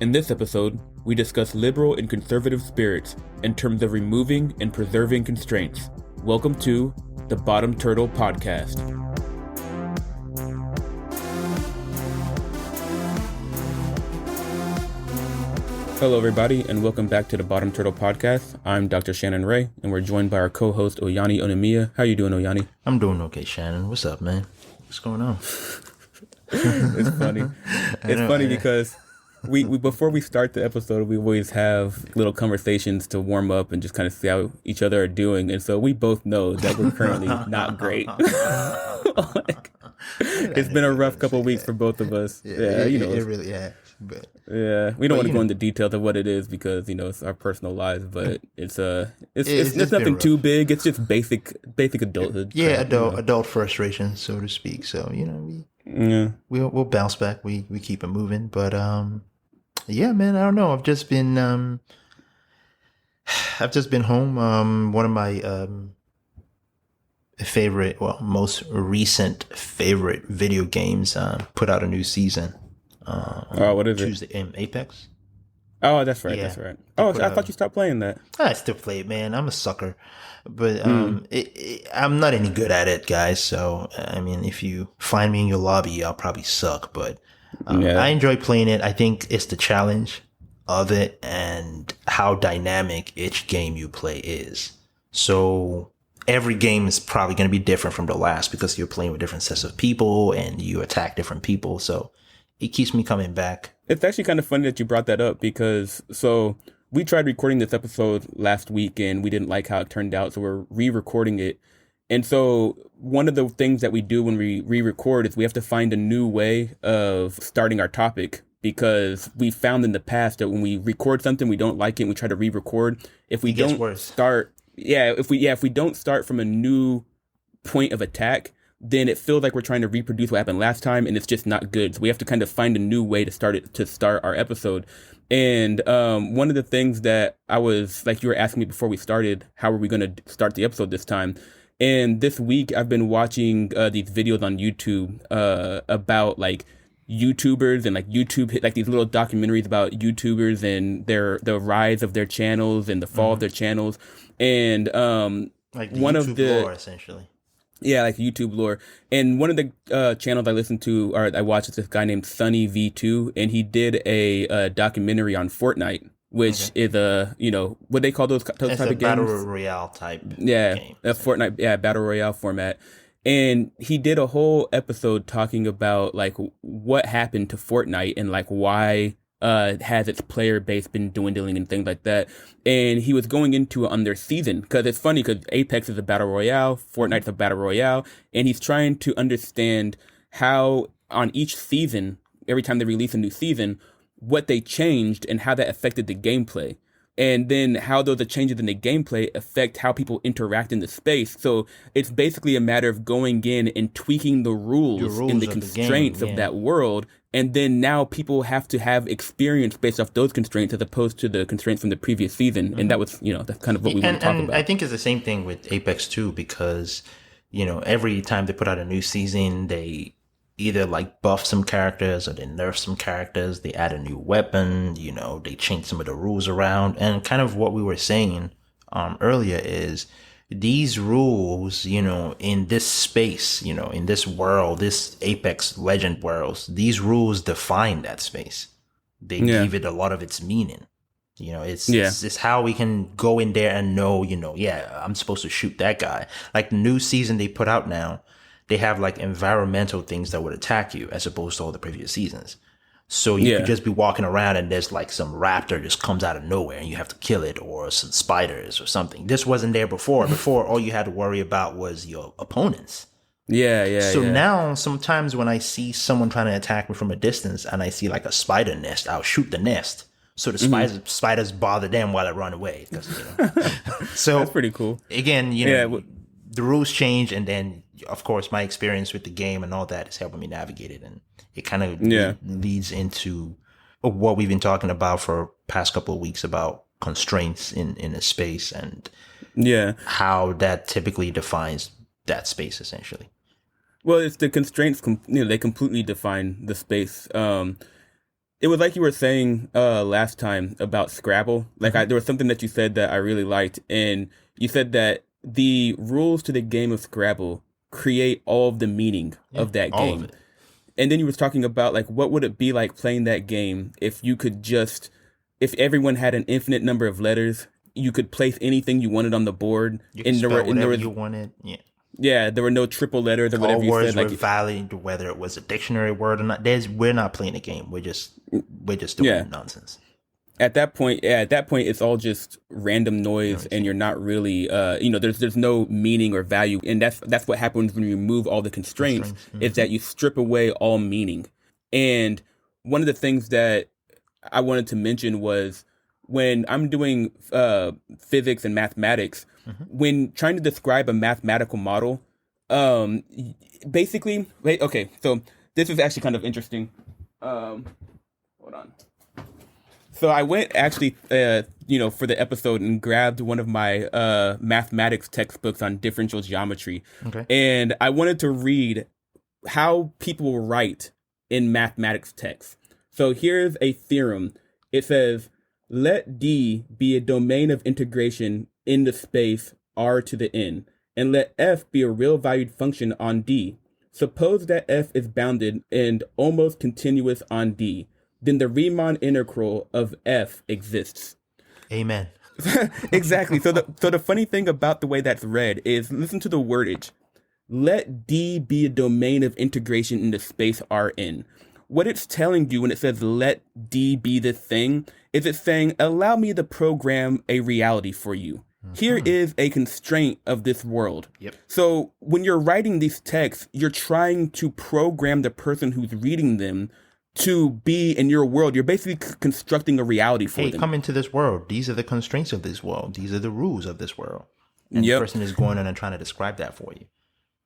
In this episode, we discuss liberal and conservative spirits in terms of removing and preserving constraints. Welcome to the Bottom Turtle Podcast. Hello, everybody, and welcome back to the Bottom Turtle Podcast. I'm Dr. Shannon Ray, and we're joined by our co-host, Oyani Onemiya. How you doing, Oyani? I'm doing okay, Shannon. What's up, man? What's going on? It's funny. It's funny because we before we start the episode, we always have little conversations to warm up and just kind of see how each other are doing. And so we both know that we're currently not great. It's been a rough couple of weeks for both of us. Yeah, it really has. But we don't want to go into details of what it is because it's our personal lives, but it's nothing too big. It's just basic adulthood. Yeah, adult frustration, so to speak. So we'll bounce back. We keep it moving. But yeah, man, I don't know. I've just been home. One of my most recent favorite video games put out a new season. What is Tuesday in Apex. Oh, that's right. That's right. Oh, I thought you stopped playing that. I still play it, man. I'm a sucker, but I'm not any good at it, guys. So I mean, if you find me in your lobby, I'll probably suck. But I enjoy playing it. I think it's the challenge of it and how dynamic each game you play is. So every game is probably going to be different from the last because you're playing with different sets of people and you attack different people. So it keeps me coming back. It's actually kind of funny that you brought that up because we tried recording this episode last week and we didn't like how it turned out. So we're re-recording it. And so one of the things that we do when we re-record is we have to find a new way of starting our topic because we found in the past that when we record something, we don't like it and we try to re-record. If we don't start, if we don't start from a new point of attack, then it feels like we're trying to reproduce what happened last time, and it's just not good. So we have to kind of find a new way to start our episode. And one of the things that I was, like you were asking me before we started, how are we going to start the episode this time? And this week I've been watching these videos on YouTube about like YouTubers and like YouTube, like these little documentaries about YouTubers and the rise of their channels and the fall of their channels. And like the YouTube lore, essentially. Yeah, like YouTube lore. And one of the channels I listen to or I watch is this guy named Sunny V2, and he did a documentary on Fortnite, which is what they call those type of games. Battle Royale type. Yeah, game. A Fortnite, Battle Royale format. And he did a whole episode talking about like what happened to Fortnite and like why has its player base been dwindling and things like that. And he was going into it on their season because it's funny because Apex is a battle royale, Fortnite's a battle royale, and he's trying to understand how on each season, every time they release a new season, what they changed and how that affected the gameplay. And then how those changes in the gameplay affect how people interact in the space. So it's basically a matter of going in and tweaking the rules and the constraints of that world. And then now people have to have experience based off those constraints as opposed to the constraints from the previous season. And that was, that's kind of what we want to talk about. I think it's the same thing with Apex too, because, every time they put out a new season, they either like buff some characters or they nerf some characters. They add a new weapon, they change some of the rules around. And kind of what we were saying earlier is these rules, in this space, in this world, this Apex Legend world, these rules define that space. They give it a lot of its meaning. It's how we can go in there and know, I'm supposed to shoot that guy. Like the new season they put out now, they have like environmental things that would attack you as opposed to all the previous seasons. So you could just be walking around and there's like some raptor just comes out of nowhere and you have to kill it, or some spiders or something. This wasn't there before. Before, all you had to worry about was your opponents. So now sometimes when I see someone trying to attack me from a distance and I see like a spider nest, I'll shoot the nest. So the spiders bother them while I run away. So that's pretty cool. Again, the rules change, and then of course my experience with the game and all that is helping me navigate it, and it kind of leads into what we've been talking about for past couple of weeks about constraints in a space and how that typically defines that space essentially. Well, it's the constraints, they completely define the space. it was like you were saying last time about Scrabble. Like there was something that you said that I really liked, and you said that the rules to the game of Scrabble create all of the meaning of that all of game. it. And then you was talking about like what would it be like playing that game if you could just if everyone had an infinite number of letters, you could place anything you wanted on the board, You can and spell there whatever was you wanted. Yeah. yeah, there were no triple letters or All whatever you words said. were Like valid, whether it was a dictionary word or not. We're not playing a game. We're just doing Yeah. nonsense. at that point, it's all just random noise, and you're not really, there's no meaning or value, and that's what happens when you remove all the constraints. Is that you strip away all meaning. And one of the things that I wanted to mention was when I'm doing physics and mathematics, when trying to describe a mathematical model, basically, wait, okay, so this is actually kind of interesting. Hold on. So I went actually, for the episode and grabbed one of my mathematics textbooks on differential geometry. Okay. And I wanted to read how people write in mathematics texts. So here's a theorem. It says, let D be a domain of integration in the space R to the n, and let F be a real valued function on D. Suppose that F is bounded and almost continuous on D. Then the Riemann integral of F exists. Amen. Exactly. So the funny thing about the way that's read is listen to the wordage. Let D be a domain of integration in the space Rn. What it's telling you when it says let D be the thing is it's saying allow me to program a reality for you. Here is a constraint of this world. Yep. So when you're writing these texts, you're trying to program the person who's reading them to be in your world. You're basically constructing a reality for Hey, them. come into this world. These are the constraints of this world. These are the rules of this world. And the person is going in and trying to describe that for you.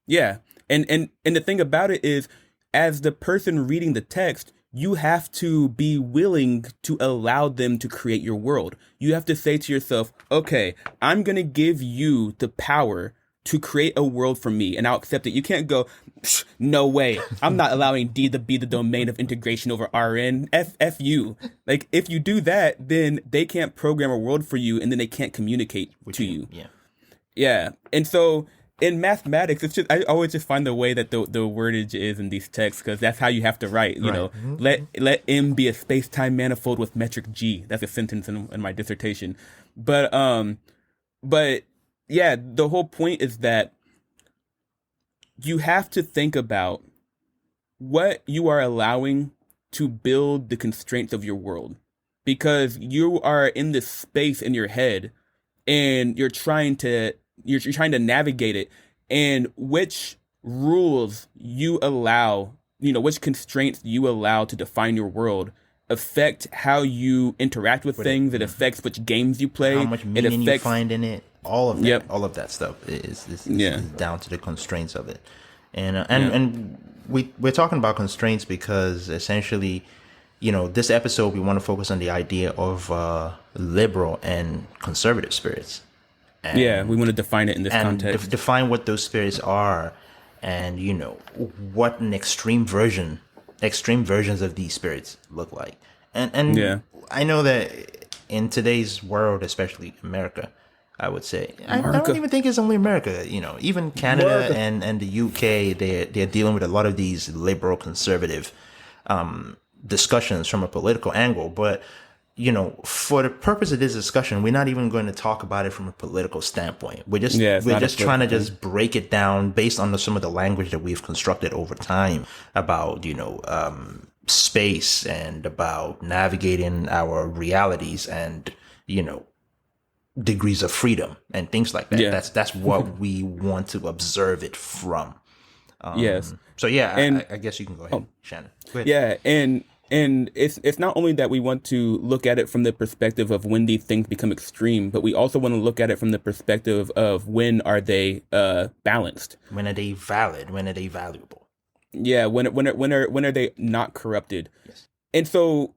Yeah. And the thing about it is, as the person reading the text, you have to be willing to allow them to create your world. You have to say to yourself, okay, I'm going to give you the power to create a world for me, and I'll accept it. You can't go, no way. I'm not allowing D to be the domain of integration over Rn. F you. Like, if you do that, then they can't program a world for you, and then they can't communicate to you. Yeah. Yeah. And so in mathematics, it's just, I always just find the way that the wordage is in these texts, because that's how you have to write, you know, let M be a space-time manifold with metric G. That's a sentence in my dissertation. But yeah, the whole point is that you have to think about what you are allowing to build the constraints of your world, because you are in this space in your head and you're trying to navigate it, and which rules you allow, which constraints you allow to define your world affect how you interact with things. It affects which games you play. How much meaning you find in it. All of that, all of that stuff is down to the constraints of it. And we're talking about constraints because essentially, this episode we want to focus on the idea of liberal and conservative spirits. And, we want to define it in this context. Define what those spirits are, and what an extreme versions of these spirits look like. And I know that in today's world, especially America, I would say I don't even think it's only America. Even Canada and the UK, they're dealing with a lot of these liberal conservative discussions from a political angle. But for the purpose of this discussion, we're not even going to talk about it from a political standpoint. We're just trying to just break it down based on some of the language that we've constructed over time about space and about navigating our realities and degrees of freedom and things like that. Yeah. That's what we want to observe it from. Yes. So yeah, I guess you can go ahead, Shannon. Go ahead. Yeah, and it's not only that we want to look at it from the perspective of when these things become extreme, but we also want to look at it from the perspective of when are they balanced? When are they valid? When are they valuable? Yeah, when are they not corrupted? Yes. And so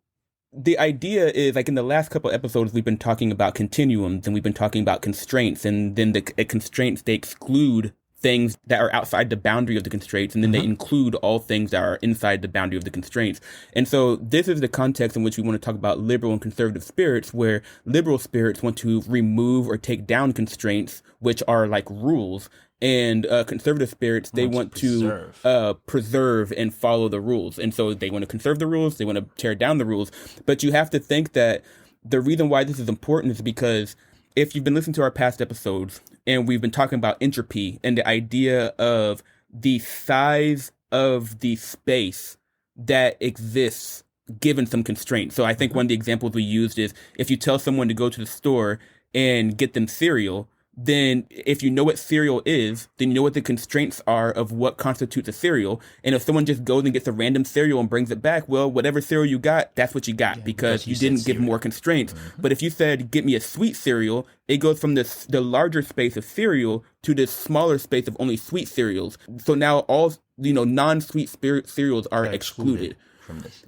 the idea is, like, in the last couple episodes, we've been talking about continuums and we've been talking about constraints, and then the constraints, they exclude things that are outside the boundary of the constraints, and then they include all things that are inside the boundary of the constraints. And so this is the context in which we want to talk about liberal and conservative spirits, where liberal spirits want to remove or take down constraints, which are like rules. And conservative spirits, they want to preserve and follow the rules. And so they want to conserve the rules, they want to tear down the rules. But you have to think that the reason why this is important is because if you've been listening to our past episodes, and we've been talking about entropy and the idea of the size of the space that exists given some constraints. So I think one of the examples we used is if you tell someone to go to the store and get them cereal, then if you know what cereal is, then you know what the constraints are of what constitutes a cereal. And if someone just goes and gets a random cereal and brings it back, well, whatever cereal you got, that's what you got, because you didn't give more constraints. But if you said, get me a sweet cereal, it goes from the larger space of cereal to this smaller space of only sweet cereals. So now all, non-sweet cereals are excluded from this.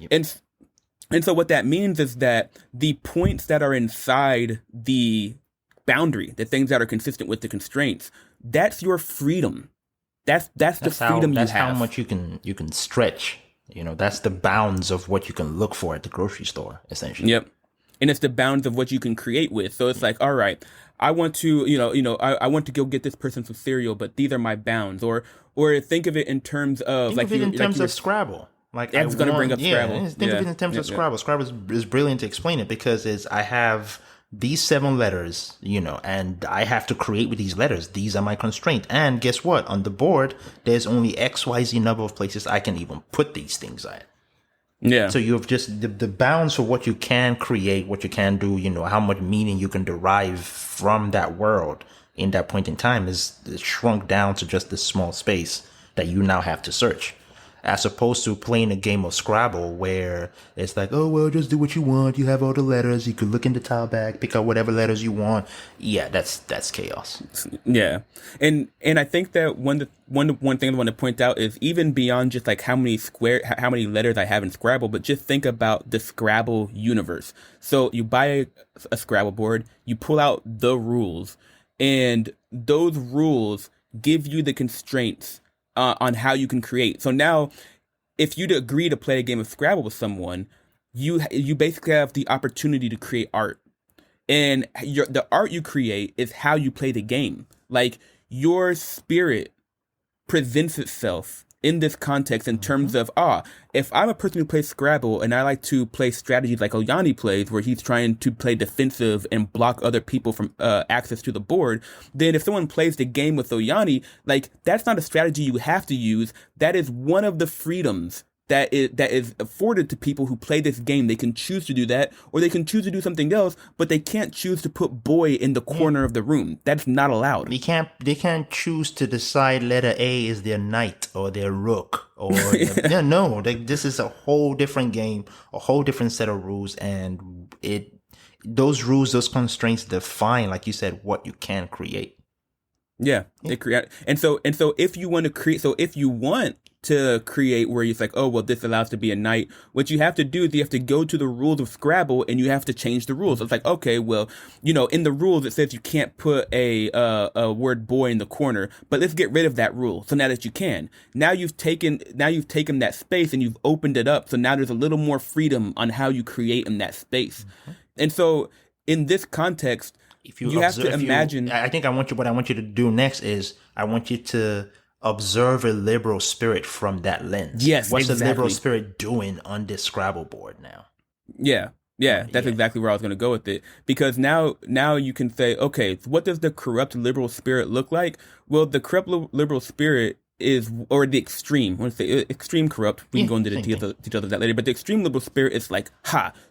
And so what that means is that the points that are inside the boundary, the things that are consistent with the constraints, that's your freedom. That's the freedom you have. That's how much you can stretch. That's the bounds of what you can look for at the grocery store, essentially. Yep. And it's the bounds of what you can create with. So it's like, all right, I want to, I want to go get this person some cereal, but these are my bounds. Or think of it in terms of of Scrabble. Like it's going to bring up Scrabble. Think of it in terms of Scrabble. Scrabble is brilliant to explain it, because I have these 7 letters, and I have to create with these letters. These are my constraint. And guess what? On the board, there's only XYZ number of places I can even put these things at. Yeah. So you have just the bounds for what you can create, what you can do, how much meaning you can derive from that world in that point in time is shrunk down to just this small space that you now have to search. As opposed to playing a game of Scrabble where it's like, oh, well, just do what you want. You have all the letters. You could look in the tile bag, pick out whatever letters you want. Yeah, that's chaos. Yeah. And I think that one thing I want to point out is even beyond just like how many letters I have in Scrabble, but just think about the Scrabble universe. So you buy a Scrabble board, you pull out the rules, and those rules give you the constraints on how you can create. So now, if you'd agree to play a game of Scrabble with someone, you basically have the opportunity to create art. And the art you create is how you play the game. Like, your spirit presents itself in this context in terms of, if I'm a person who plays Scrabble and I like to play strategies like Oyani plays, where he's trying to play defensive and block other people from access to the board, then if someone plays the game with Oyani, like, that's not a strategy you have to use. That is one of the freedoms that is afforded to people who play this game. They can choose to do that, or they can choose to do something else, but they can't choose to put boy in the corner of the room. That's not allowed. They can't choose to decide letter A is their knight or their rook or this is a whole different game, a whole different set of rules, and those rules, those constraints define, like you said, what you can create. Yeah, they create, and so if you want to create, to create where it's like, oh, well, this allows to be a knight, what you have to do is you have to go to the rules of Scrabble and you have to change the rules. It's like, okay, well, in the rules it says you can't put a word boy in the corner, but let's get rid of that rule. So now that you can, now you've taken that space and you've opened it up. So now there's a little more freedom on how you create in that space. Mm-hmm. And so in this context, you have to imagine. I think what I want you to do next is I want you to observe a liberal spirit from that lens. Yes, what's exactly. the liberal spirit doing on this Scrabble board now? Yeah, that's exactly where I was going to go with it. Because now you can say, okay, so what does the corrupt liberal spirit look like? Well, the corrupt liberal spirit is, or the extreme, I want to say extreme corrupt. We can go into the details of that later. But the extreme liberal spirit is like,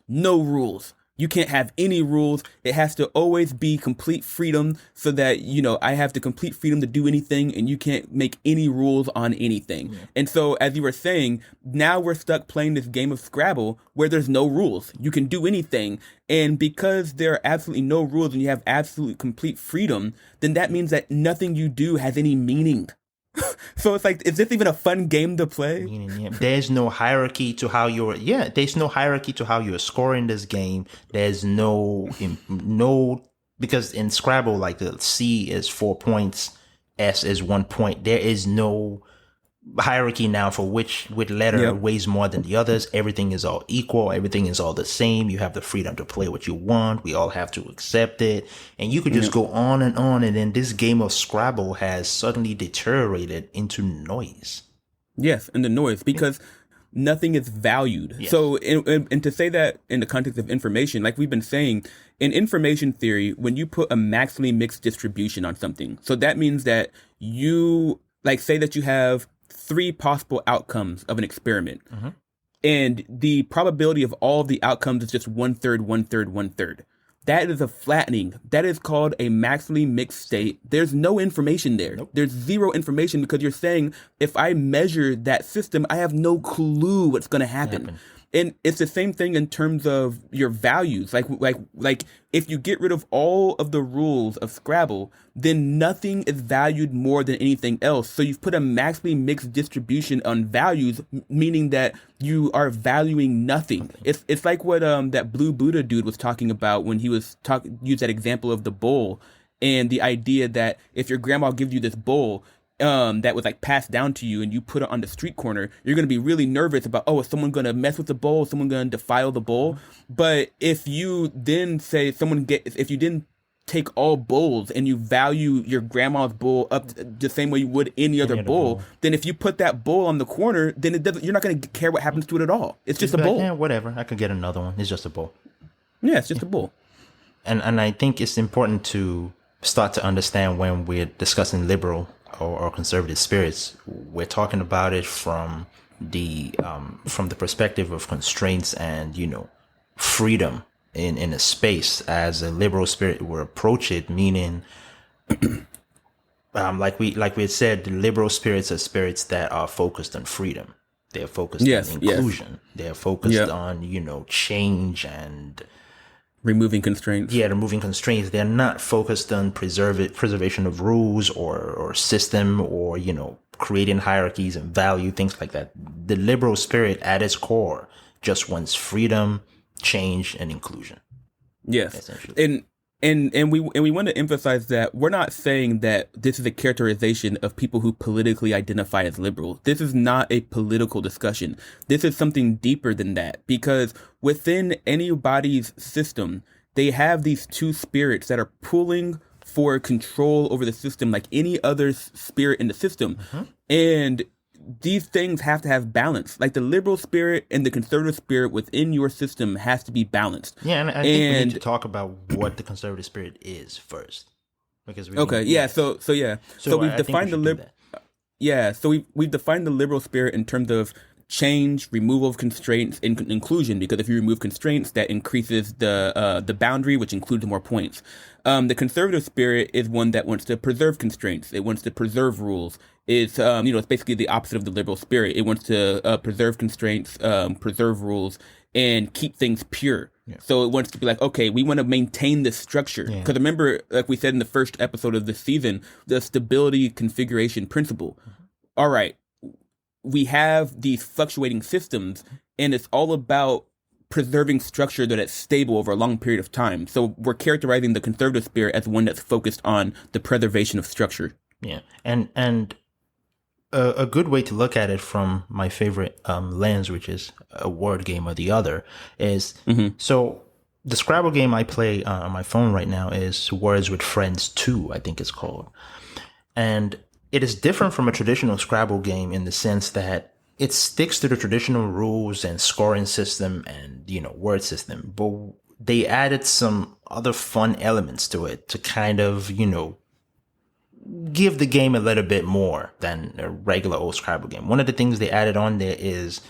no rules. You can't have any rules. It has to always be complete freedom, so that, I have the complete freedom to do anything and you can't make any rules on anything. Yeah. And so, as you were saying, now we're stuck playing this game of Scrabble where there's no rules. You can do anything. And because there are absolutely no rules and you have absolute complete freedom, then that means that nothing you do has any meaning. So it's like, is this even a fun game to play? There's no hierarchy to how you're scoring this game. There's no, because in Scrabble, like the C is 4 points, S is 1 point. There is no hierarchy now for which letter weighs more than the others. Everything is all equal. Everything is all the same. You have the freedom to play what you want. We all have to accept it. And you could just go on. And then this game of Scrabble has suddenly deteriorated into noise. Yes, and the noise, because nothing is valued. Yes. So, and to say that in the context of information, like we've been saying, in information theory, when you put a maximally mixed distribution on something, so that means that you, like, say that you have 3 possible outcomes of an experiment, and the probability of all of the outcomes is just 1/3, 1/3, 1/3. That is a flattening. That is called a maximally mixed state. There's no information there. Nope. There's zero information, because you're saying if I measure that system, I have no clue what's going to happen. And it's the same thing in terms of your values. Like if you get rid of all of the rules of Scrabble, then nothing is valued more than anything else. So you've put a maximally mixed distribution on values, meaning that you are valuing nothing. It's like what that Blue Buddha dude was talking about when he was used that example of the bowl, and the idea that if your grandma gives you this bowl, that was like passed down to you, and you put it on the street corner, you're going to be really nervous about, oh, is someone going to mess with the bowl? Is someone going to defile the bowl? But if you then say if you didn't take all bowls and you value your grandma's bowl up the same way you would any other bowl, then if you put that bowl on the corner, then you're not going to care what happens to it at all. It's just a bowl. Yeah, whatever. I could get another one. It's just a bowl. Yeah, it's just a bowl. And I think it's important to start to understand when we're discussing liberal or conservative spirits, we're talking about it from the perspective of constraints and, freedom in a space. As a liberal spirit will approach it, meaning like we had said, the liberal spirits are spirits that are focused on freedom. They're focused on inclusion. They're focused on, change and removing constraints. Yeah, removing constraints. They're not focused on preservation of rules or system or, creating hierarchies and value, things like that. The liberal spirit at its core just wants freedom, change, and inclusion. Yes. And we want to emphasize that we're not saying that this is a characterization of people who politically identify as liberal. This is not a political discussion. This is something deeper than that, because within anybody's system, they have these two spirits that are pulling for control over the system like any other spirit in the system. And these things have to have balance. Like the liberal spirit and the conservative spirit within your system has to be balanced. Yeah, and I think we need to talk about what the conservative spirit is first, because So we've defined the liberal. Yeah, so we've defined the liberal spirit in terms of change, removal of constraints, and inclusion. Because if you remove constraints, that increases the boundary, which includes more points. The conservative spirit is one that wants to preserve constraints. It wants to preserve rules. It's it's basically the opposite of the liberal spirit. It wants to preserve constraints, preserve rules, and keep things pure. Yeah. So it wants to be like, okay, we want to maintain this structure. Because remember, like we said in the first episode of this season, the stability configuration principle. All right, we have these fluctuating systems, and it's all about preserving structure that is stable over a long period of time. So we're characterizing the conservative spirit as one that's focused on the preservation of structure. Yeah, and a good way to look at it from my favorite lens, which is a word game or the other, is so the Scrabble game I play on my phone right now is Words with Friends 2, I think it's called. And it is different from a traditional Scrabble game in the sense that it sticks to the traditional rules and scoring system and, word system, but they added some other fun elements to it to kind of, give the game a little bit more than a regular old Scrabble game. One of the things they added on there is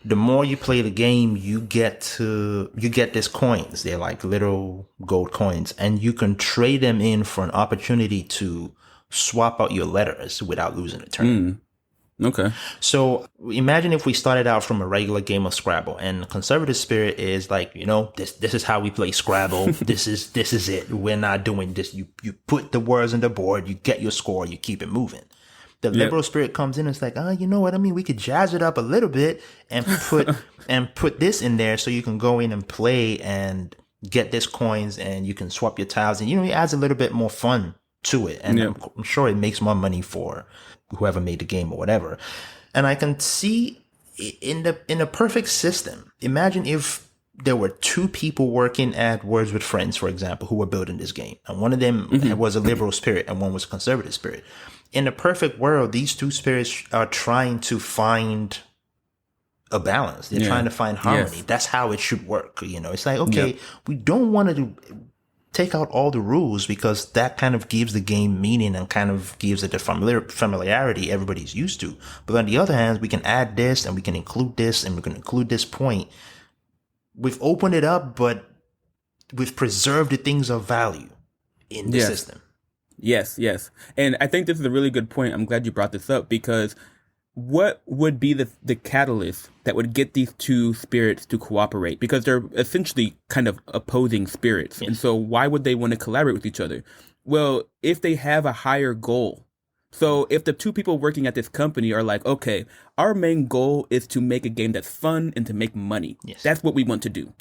the more you play the game, you get these coins. They're like little gold coins, and you can trade them in for an opportunity to swap out your letters without losing a turn. Okay. So imagine if we started out from a regular game of Scrabble, and the conservative spirit is like, this is how we play Scrabble. This is it. We're not doing this. You put the words on the board, you get your score, you keep it moving. The liberal spirit comes in and it's like, you know what I mean? We could jazz it up a little bit and put this in there so you can go in and play and get this coins and you can swap your tiles, and it adds a little bit more fun to it. And I'm sure it makes more money for whoever made the game or whatever. And I can see in a perfect system, imagine if there were two people working at Words with Friends, for example, who were building this game. And one of them was a liberal spirit and one was a conservative spirit. In a perfect world, these two spirits are trying to find a balance. They're trying to find harmony. Yes. That's how it should work. It's like, okay, we don't want to take out all the rules because that kind of gives the game meaning and kind of gives it the familiarity everybody's used to. But on the other hand, we can add this and we can include this and we can include this point. We've opened it up, but we've preserved the things of value in the system. Yes. And I think this is a really good point. I'm glad you brought this up because what would be the catalyst that would get these two spirits to cooperate? Because they're essentially kind of opposing spirits. Yes. And so why would they want to collaborate with each other? Well, if they have a higher goal. So if the two people working at this company are like, okay, our main goal is to make a game that's fun and to make money. Yes. That's what we want to do.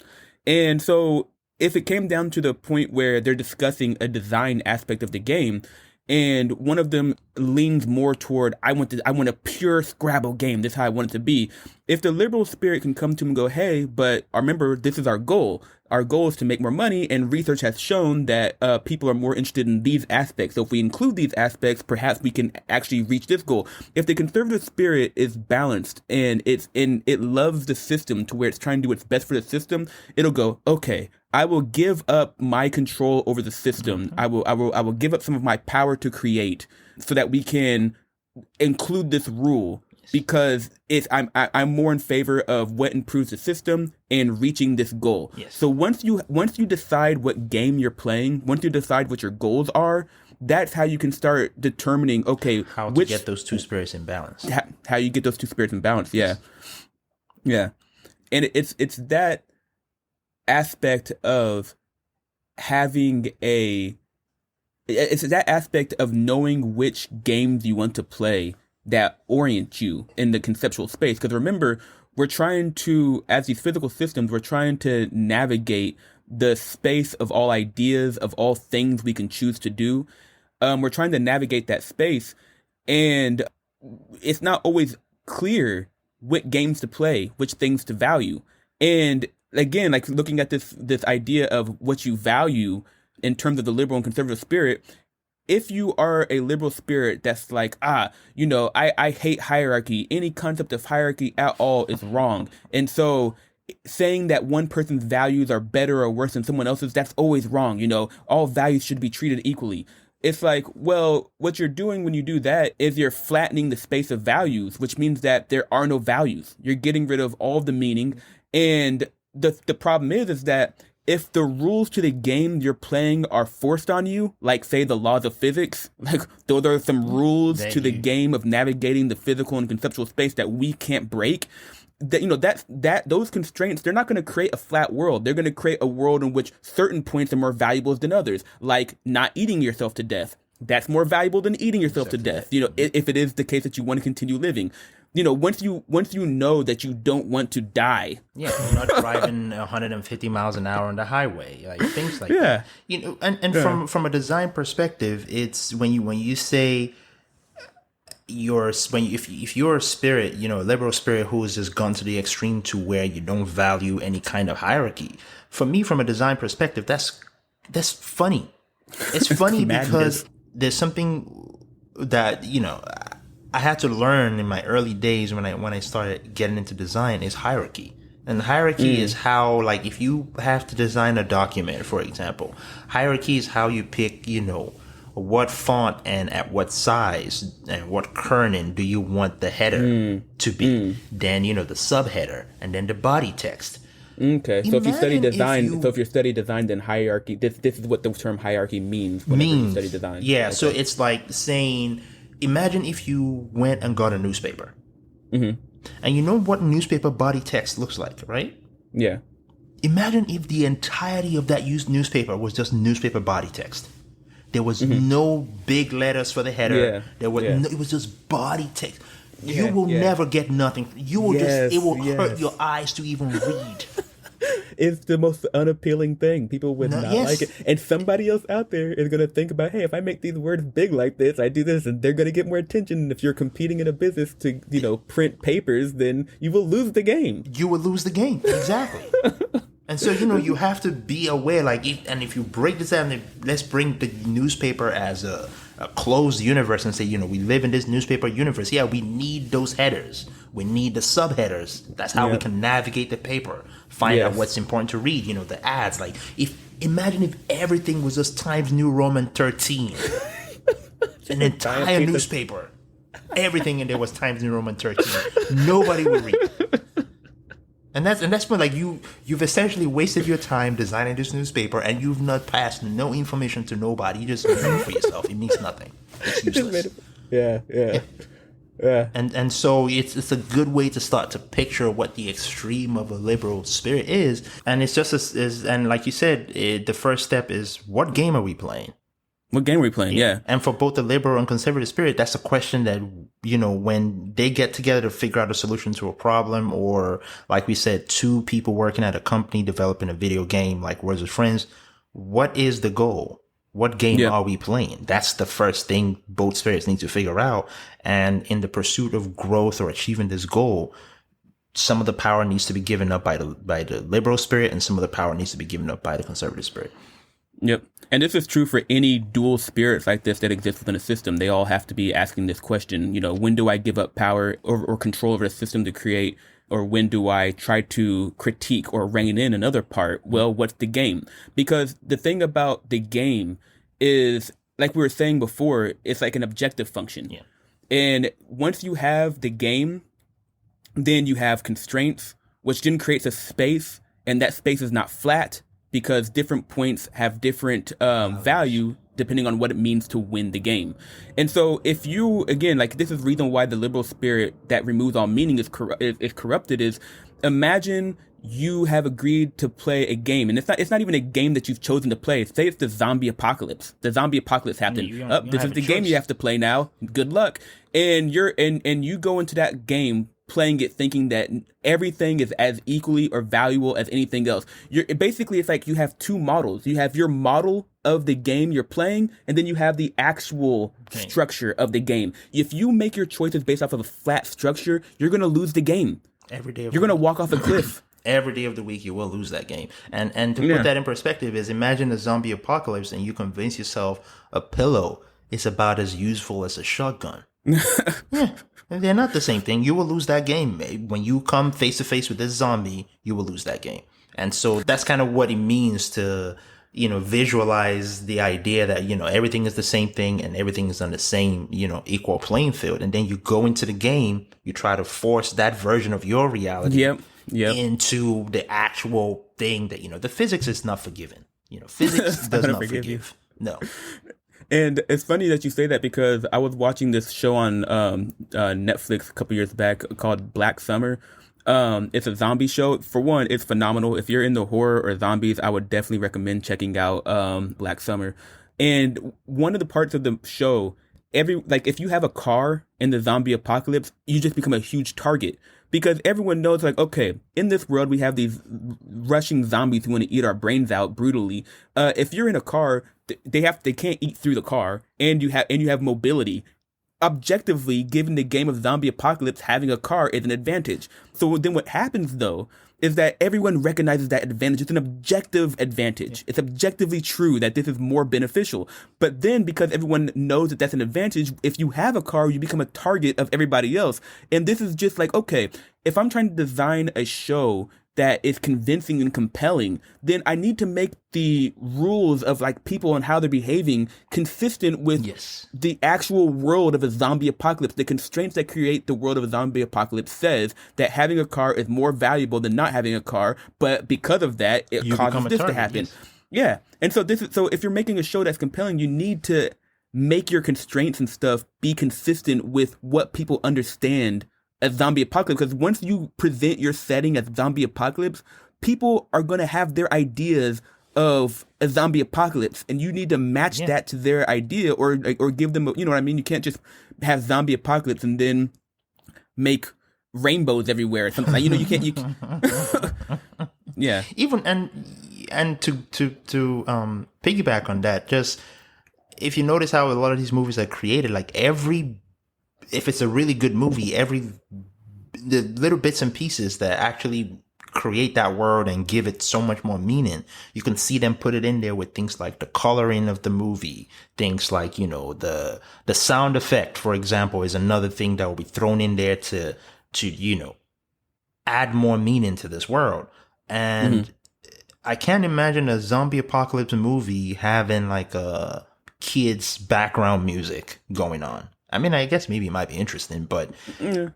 And so if it came down to the point where they're discussing a design aspect of the game, and one of them leans more toward, I want a pure Scrabble game. This is how I want it to be. If the liberal spirit can come to him and go, hey, but remember, this is our goal. Our goal is to make more money, and research has shown that people are more interested in these aspects. So if we include these aspects, perhaps we can actually reach this goal. If the conservative spirit is balanced and it loves the system to where it's trying to do what's best for the system, it'll go, okay, I will give up my control over the system. I will give up some of my power to create so that we can include this rule. Because I'm more in favor of what improves the system and reaching this goal. Yes. So once you decide what game you're playing, once you decide what your goals are, that's how you can start determining, okay, how to get those two spirits in balance. How you get those two spirits in balance, yeah. And it's that aspect of it's that aspect of knowing which games you want to play that orient you in the conceptual space. Because remember, we're trying to, as these physical systems, we're trying to navigate the space of all ideas, of all things we can choose to do. We're trying to navigate that space, and it's not always clear what games to play, which things to value. And again, like looking at this idea of what you value in terms of the liberal and conservative spirit, if you are a liberal spirit that's like, I hate hierarchy, any concept of hierarchy at all is wrong. And so saying that one person's values are better or worse than someone else's, that's always wrong. All values should be treated equally. It's like, well, what you're doing when you do that is you're flattening the space of values, which means that there are no values. You're getting rid of all of the meaning. And the problem is that if the rules to the game you're playing are forced on you, like say the laws of physics, like those are some rules to the game of navigating the physical and conceptual space that we can't break, that those constraints, they're not going to create a flat world. They're going to create a world in which certain points are more valuable than others, like not eating yourself to death. That's more valuable than eating yourself to death. If it is the case that you want to continue living. Once you know that you don't want to die. Yeah, you're not driving 150 miles an hour on the highway, like things like that. And from a design perspective, it's when you say if you're a spirit, a liberal spirit who has just gone to the extreme to where you don't value any kind of hierarchy. For me, from a design perspective, that's funny. It's funny because there's something that I had to learn in my early days when I started getting into design is hierarchy. And hierarchy is how, like, if you have to design a document, for example, hierarchy is how you pick, what font and at what size and what kerning do you want the header to be. Then, the subheader and then the body text. Okay, so if you study design, if you study design, then hierarchy, this is what the term hierarchy means whenever you study design. Yeah, okay. So it's like saying, imagine if you went and got a newspaper. Mm-hmm. And you know what newspaper body text looks like, right? Yeah. Imagine if the entirety of that used newspaper was just newspaper body text. There was no big letters for the header. Yeah. It was just body text. You will never get nothing. You will it will hurt your eyes to even read. is the most unappealing thing. People would not like it. And somebody else out there is going to think about, hey, if I make these words big like this, I do this, and they're going to get more attention. And if you're competing in a business to, print papers, then you will lose the game. You will lose the game. Exactly. And so, you have to be aware, if you break this down, let's bring the newspaper as a closed universe and say, we live in this newspaper universe. Yeah, we need those headers. We need the subheaders. That's how we can navigate the paper, find out what's important to read, the ads. Imagine if everything was just Times New Roman 13. An entire newspaper. Everything in there was Times New Roman 13. Nobody would read. And that's when you've essentially wasted your time designing this newspaper, and you've not passed no information to nobody. You just made it for yourself. It means nothing. It's useless. Yeah. And so it's a good way to start to picture what the extreme of a liberal spirit is. And it's just and like you said, the first step is, what game are we playing? What game are we playing? Yeah. And for both the liberal and conservative spirit, that's a question that, when they get together to figure out a solution to a problem, or like we said, two people working at a company developing a video game like Words with Friends, what is the goal? What game are we playing? That's the first thing both spirits need to figure out. And in the pursuit of growth or achieving this goal, some of the power needs to be given up by the liberal spirit, and some of the power needs to be given up by the conservative spirit. Yep. And this is true for any dual spirits like this that exist within a system. They all have to be asking this question, when do I give up power or control over a system to create, or when do I try to critique or rein in another part? Well, what's the game? Because the thing about the game is, like we were saying before, it's like an objective function. Yeah. And once you have the game, then you have constraints, which then creates a space, and that space is not flat, because different points have different value depending on what it means to win the game. And so if you, again, this is the reason why the liberal spirit that removes all meaning is corrupted, is imagine you have agreed to play a game, and it's not even a game that you've chosen to play. Say it's the zombie apocalypse. The zombie apocalypse happened. This is the game you have to play now. Good luck. And you go into that game playing it thinking that everything is as equally or valuable as anything else. It's like you have two models. You have your model of the game you're playing, and then you have the actual structure of the game. If you make your choices based off of a flat structure, you're going to lose the game. Every day you're going to walk off a cliff. Every day of the week, you will lose that game. And to put that in perspective is, imagine a zombie apocalypse and you convince yourself a pillow is about as useful as a shotgun. Yeah. They're not the same thing. You will lose that game. When you come face to face with this zombie, you will lose that game. And so that's kind of what it means to, visualize the idea that, everything is the same thing and everything is on the same, equal playing field. And then you go into the game, you try to force that version of your reality into the actual thing that, the physics is not forgiven. Physics does not forgive. No. And it's funny that you say that, because I was watching this show on Netflix a couple years back called Black Summer. It's a zombie show. For one, it's phenomenal. If you're into horror or zombies, I would definitely recommend checking out Black Summer. And one of the parts of the show, if you have a car in the zombie apocalypse, you just become a huge target. Because everyone knows, okay, in this world, we have these rushing zombies who want to eat our brains out brutally. If you're in a car, they can't eat through the car, and you have mobility. Objectively, given the game of zombie apocalypse, having a car is an advantage. So then what happens, though, is that everyone recognizes that advantage. It's an objective advantage. It's objectively true that this is more beneficial. But then, because everyone knows that that's an advantage, if you have a car, you become a target of everybody else. And this is just okay, if I'm trying to design a show that is convincing and compelling, then I need to make the rules of people and how they're behaving consistent with the actual world of a zombie apocalypse. The constraints that create the world of a zombie apocalypse says that having a car is more valuable than not having a car, but because of that, it causes this to happen. Yes. Yeah. And so if you're making a show that's compelling, you need to make your constraints and stuff be consistent with what people understand as zombie apocalypse, because once you present your setting as zombie apocalypse, people are going to have their ideas of a zombie apocalypse, and you need to match that to their idea, or give them, you know what I mean? You can't just have zombie apocalypse and then make rainbows everywhere or something. You can't. Yeah. Even and to piggyback on that, just if you notice how a lot of these movies are created, like if it's a really good movie, the little bits and pieces that actually create that world and give it so much more meaning, you can see them put it in there with things like the coloring of the movie, things like, the sound effect, for example, is another thing that will be thrown in there to add more meaning to this world. And I can't imagine a zombie apocalypse movie having like a kids background music going on. I mean, I guess maybe it might be interesting, but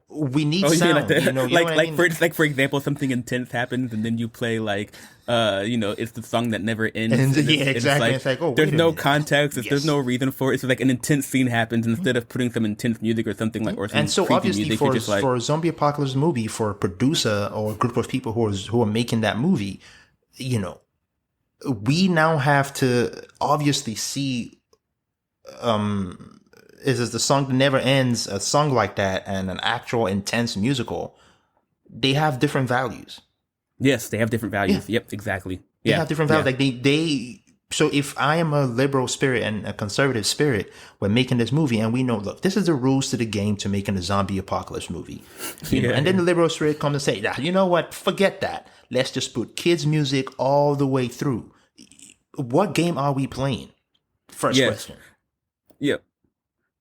we need sound. For example, something intense happens, and then you play it's the song that never ends. Exactly. It's like, there's no context. There's no reason for it. It's like an intense scene happens instead of putting some intense music or something like, or some and so obviously music, for a zombie apocalypse movie, for a producer or a group of people who are making that movie, we now have to obviously see. Is the song that never ends, a song like that, and an actual intense musical, they have different values. Yes, they have different values. Yeah. Yep, exactly. They have different values. Like so if I am a liberal spirit and a conservative spirit when making this movie, and we know, look, this is the rules to the game to making a zombie apocalypse movie. And then the liberal spirit comes and say, you know what, forget that. Let's just put kids' music all the way through. What game are we playing? First question. Yep.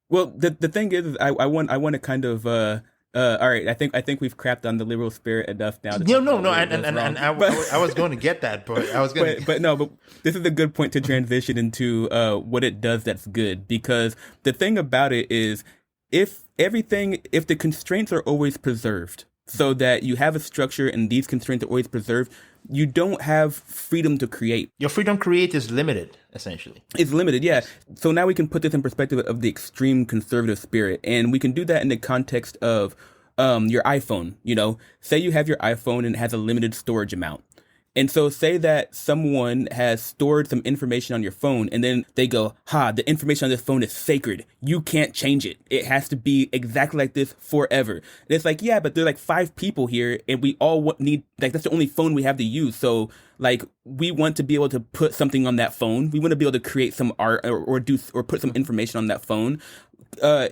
Well, the thing is, I want to kind of all right. I think we've crapped on the liberal spirit enough now. I was going to get that, but I was going. But this is a good point to transition into what it does that's good, because the thing about it is, if the constraints are always preserved, so that you have a structure and these constraints are always preserved, you don't have freedom to create. Your freedom to create is limited, essentially. It's limited, yeah. So now we can put this in perspective of the extreme conservative spirit, and we can do that in the context of your iPhone. Say you have your iPhone and it has a limited storage amount. And so say that someone has stored some information on your phone, and then they go, the information on this phone is sacred. You can't change it. It has to be exactly like this forever. And it's like, yeah, but there are like 5 people here, and we all need, like, that's the only phone we have to use. So like, we want to be able to put something on that phone. We want to be able to create some art or put some information on that phone.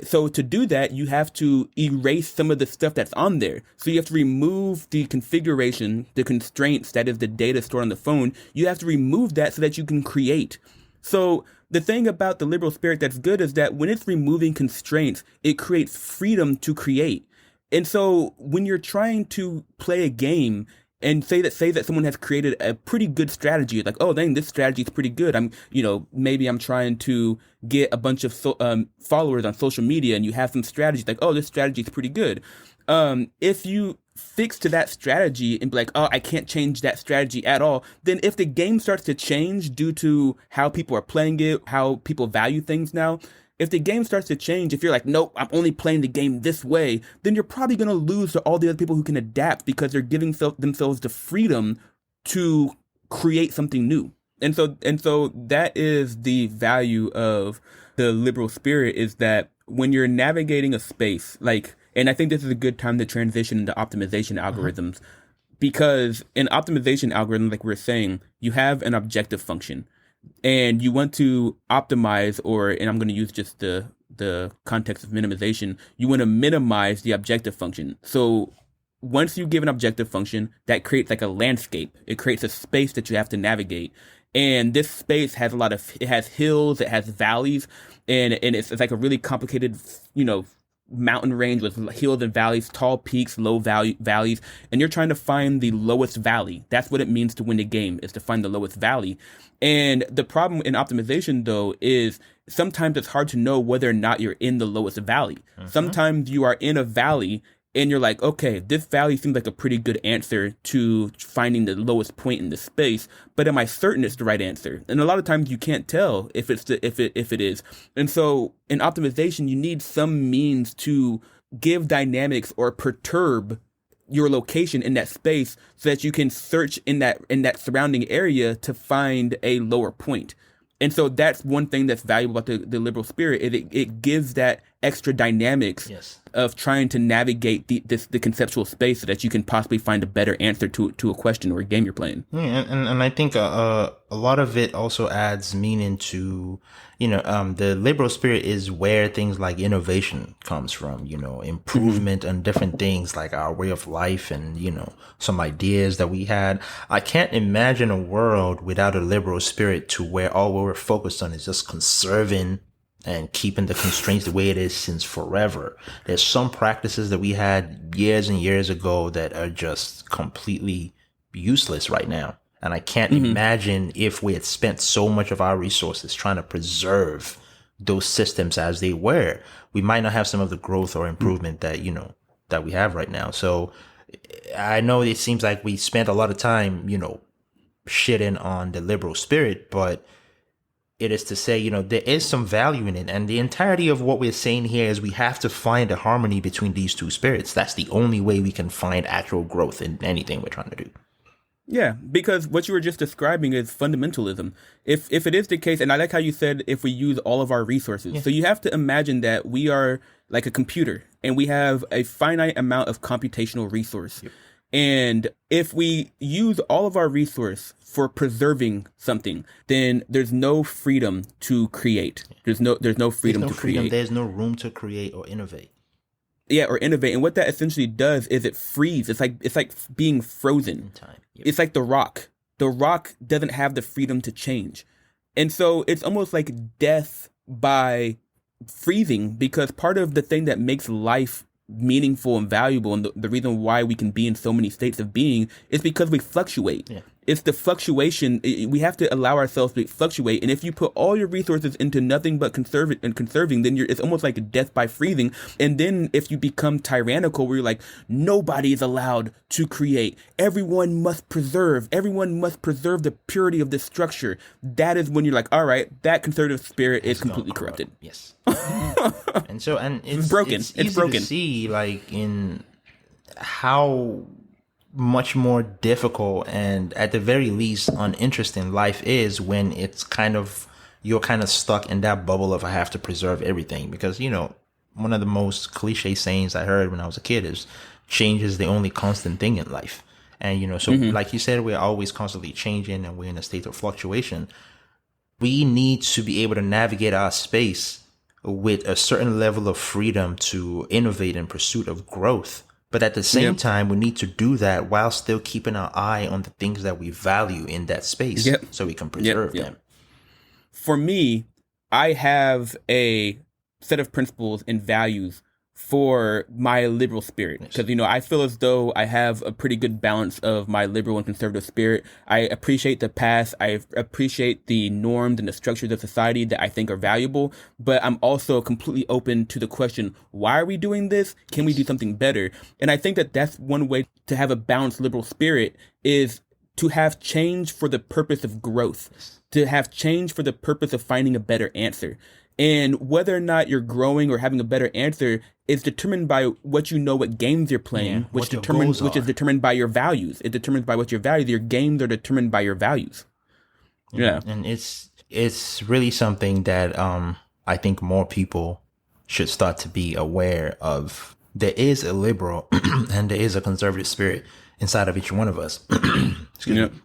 So to do that, you have to erase some of the stuff that's on there. So you have to remove the configuration, the constraints, that is the data stored on the phone. You have to remove that so that you can create. So the thing about the liberal spirit that's good is that when it's removing constraints, it creates freedom to create. And so when you're trying to play a game and say that someone has created a pretty good strategy, like, oh, dang, this strategy is pretty good. Maybe I'm trying to get a bunch of followers on social media, and you have some strategies like, oh, this strategy is pretty good. If you fix to that strategy and be like, oh, I can't change that strategy at all, then if the game starts to change due to how people are playing it, how people value things now, if the game starts to change, if you're like, nope, I'm only playing the game this way, then you're probably going to lose to all the other people who can adapt, because they're giving themselves the freedom to create something new. And so that is the value of the liberal spirit, is that when you're navigating a space, and I think this is a good time to transition into optimization algorithms, because in optimization algorithms, like we're saying, you have an objective function. And you want to optimize, and I'm going to use just the context of minimization, you want to minimize the objective function. So once you give an objective function, that creates like a landscape. It creates a space that you have to navigate. And this space has it has hills, it has valleys, and it's like a really complicated, mountain range with hills and valleys, tall peaks, low valleys, and you're trying to find the lowest valley. That's what it means to win the game, is to find the lowest valley. And the problem in optimization, though, is sometimes it's hard to know whether or not you're in the lowest valley. Sometimes you are in a valley and you're like, okay, this valley seems like a pretty good answer to finding the lowest point in the space, but am I certain it's the right answer? And a lot of times you can't tell if it is. And so in optimization, you need some means to give dynamics or perturb your location in that space so that you can search in that surrounding area to find a lower point. And so that's one thing that's valuable about the liberal spirit, is it gives that extra dynamics Yes. of trying to navigate the conceptual space so that you can possibly find a better answer to a question or a game you're playing. Yeah, and I think a lot of it also adds meaning to, the liberal spirit is where things like innovation comes from, improvement on different things like our way of life and, some ideas that we had. I can't imagine a world without a liberal spirit to where all we're focused on is just conserving and keeping the constraints the way it is since forever. There's some practices that we had years and years ago that are just completely useless right now. And I can't imagine if we had spent so much of our resources trying to preserve those systems as they were, we might not have some of the growth or improvement that, that we have right now. So I know it seems like we spent a lot of time, shitting on the liberal spirit, but it is to say, there is some value in it. And the entirety of what we're saying here is we have to find a harmony between these two spirits. That's the only way we can find actual growth in anything we're trying to do. Yeah, because what you were just describing is fundamentalism. If it is the case, and I like how you said if we use all of our resources. Yeah. So you have to imagine that we are like a computer and we have a finite amount of computational resource. Yep. And if we use all of our resource for preserving something, then there's no freedom to create. There's no freedom to create. There's no room to create or innovate. Yeah, or innovate. And what that essentially does is it freezes. It's like being frozen. In time. Yep. It's like the rock. The rock doesn't have the freedom to change. And so it's almost like death by freezing, because part of the thing that makes life meaningful and valuable, and the reason why we can be in so many states of being, is because we fluctuate. Yeah. It's the fluctuation. We have to allow ourselves to fluctuate. And if you put all your resources into nothing but conserving, then it's almost like a death by freezing. And then if you become tyrannical, where you're like, nobody is allowed to create. Everyone must preserve. Everyone must preserve the purity of the structure. That is when you're like, all right, that conservative spirit is completely corrupted. Yes. and it's broken. It's easy broken. To see, like, in how much more difficult and at the very least uninteresting life is when it's you're kind of stuck in that bubble of I have to preserve everything. Because, one of the most cliche sayings I heard when I was a kid is change is the only constant thing in life. And, so like you said, we're always constantly changing and we're in a state of fluctuation. We need to be able to navigate our space with a certain level of freedom to innovate in pursuit of growth. But at the same time, we need to do that while still keeping our eye on the things that we value in that space so we can preserve them. For me, I have a set of principles and values for my liberal spirit. Because, I feel as though I have a pretty good balance of my liberal and conservative spirit. I appreciate the past. I appreciate the norms and the structures of society that I think are valuable. But I'm also completely open to the question, why are we doing this? Can we do something better? And I think that that's one way to have a balanced liberal spirit, is to have change for the purpose of growth, to have change for the purpose of finding a better answer. And whether or not you're growing or having a better answer is determined by what games you're playing, which is determined by your values. It determines by what your values. Your games are determined by your values. Yeah. And it's really something that I think more people should start to be aware of. There is a liberal and there is a conservative spirit inside of each one of us. Excuse me.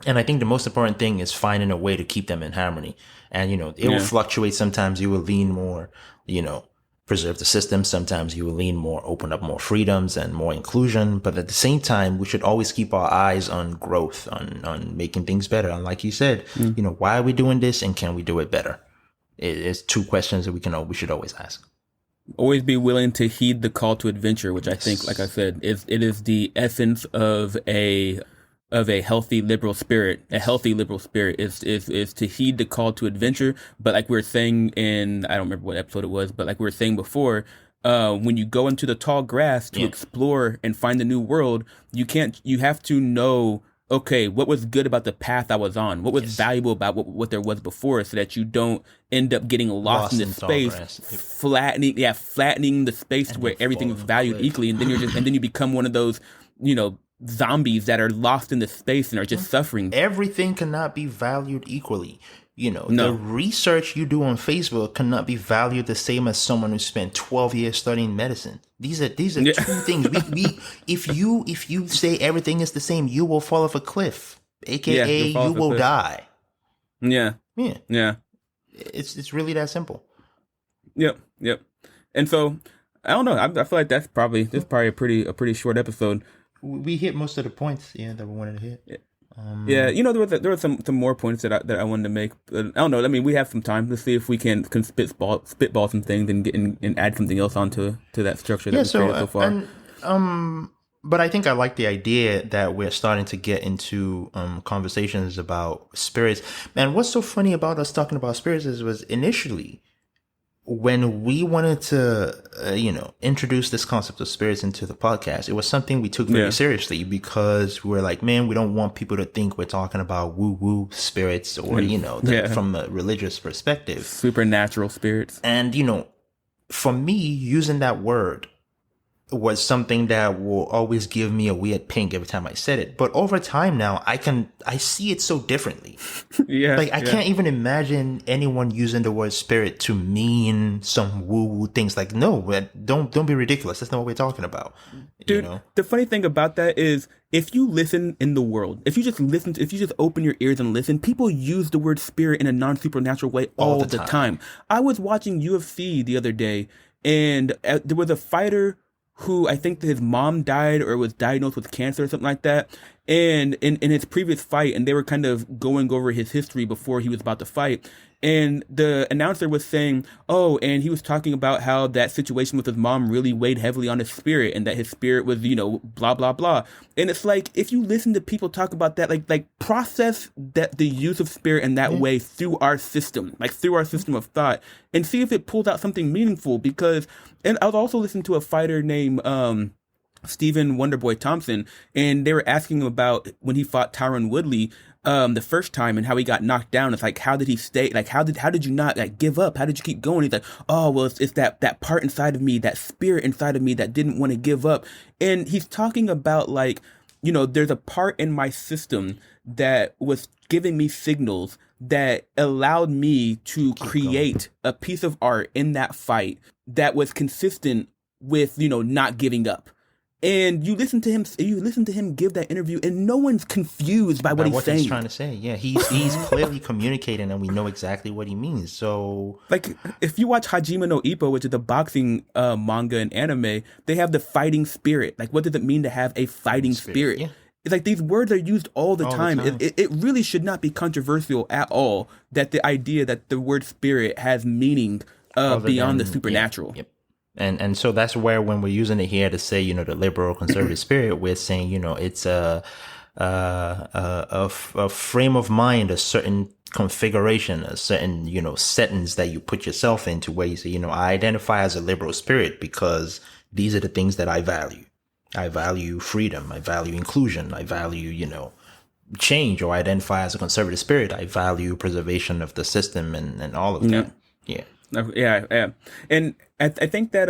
And I think the most important thing is finding a way to keep them in harmony. And, it will fluctuate. Sometimes you will lean more, preserve the system. Sometimes you will lean more, open up more freedoms and more inclusion. But at the same time, we should always keep our eyes on growth, on making things better. And like you said, why are we doing this and can we do it better? It's two questions that we should always ask. Always be willing to heed the call to adventure, which I think, like I said, it is the essence of a healthy liberal spirit. A healthy liberal spirit is to heed the call to adventure. But like we were saying in, I don't remember what episode it was, but like we were saying before, when you go into the tall grass to explore and find the new world, you have to know, okay, what was good about the path I was on? What was valuable about what there was before, so that you don't end up getting lost in this space, flattening the space to where everything is valued equally. And then you become one of those, zombies that are lost in the space and are just suffering. Everything cannot be valued equally. No. The research you do on Facebook cannot be valued the same as someone who spent 12 years studying medicine. These are two things. If you say everything is the same, you will fall off a cliff, aka you will die. Yeah. It's really that simple. Yep. And so I don't know. I feel like this is probably a pretty short episode. We hit most of the points, that we wanted to hit. There were some more points that I wanted to make. I don't know. I mean, we have some time. Let's see if we can spitball some things and add something else onto that structure that we've created so far. But I think I like the idea that we're starting to get into conversations about spirits. Man, what's so funny about us talking about spirits was initially when we wanted to, introduce this concept of spirits into the podcast, it was something we took very seriously because we were like, man, we don't want people to think we're talking about woo-woo spirits or, from a religious perspective. Supernatural spirits. And, for me, using that word was something that will always give me a weird pink every time I said it. But over time now, I see it so differently. I can't even imagine anyone using the word spirit to mean some woo-woo things. Like, no, don't be ridiculous. That's not what we're talking about. Dude, the funny thing about that is if you listen in the world, if you just open your ears and listen, people use the word spirit in a non-supernatural way all the time. I was watching UFC the other day, and there was a fighter who I think his mom died or was diagnosed with cancer or something like that. And in his previous fight, and they were kind of going over his history before he was about to fight. And the announcer was saying, and he was talking about how that situation with his mom really weighed heavily on his spirit and that his spirit was, blah, blah, blah. And it's like, if you listen to people talk about that, like process that the use of spirit in that way through our system, through our system of thought, and see if it pulls out something meaningful. Because, and I was also listening to a fighter named, Stephen Wonderboy Thompson, and they were asking him about when he fought Tyron Woodley the first time and how he got knocked down. It's like, how did he stay? Like, how did you not give up? How did you keep going? He's like, it's that part inside of me, that spirit inside of me that didn't want to give up. And he's talking about there's a part in my system that was giving me signals that allowed me to create a piece of art in that fight that was consistent with, not giving up. And you listen to him give that interview, and no one's confused by what he's saying. He's trying to say. Yeah, he's clearly communicating, and we know exactly what he means. So, if you watch Hajime no Ippo, which is the boxing manga and anime, they have the fighting spirit. What does it mean to have a fighting spirit? Yeah. It's like these words are used all the time. It really should not be controversial at all that the idea that the word spirit has meaning beyond the supernatural. Yep. And so that's where, when we're using it here to say, the liberal conservative spirit, we're saying, it's a frame of mind, a certain configuration, a certain, settings that you put yourself into, where you say, I identify as a liberal spirit because these are the things that I value. I value freedom. I value inclusion. I value, change. Or I identify as a conservative spirit. I value preservation of the system and all of that. Yeah. Yeah. And I think that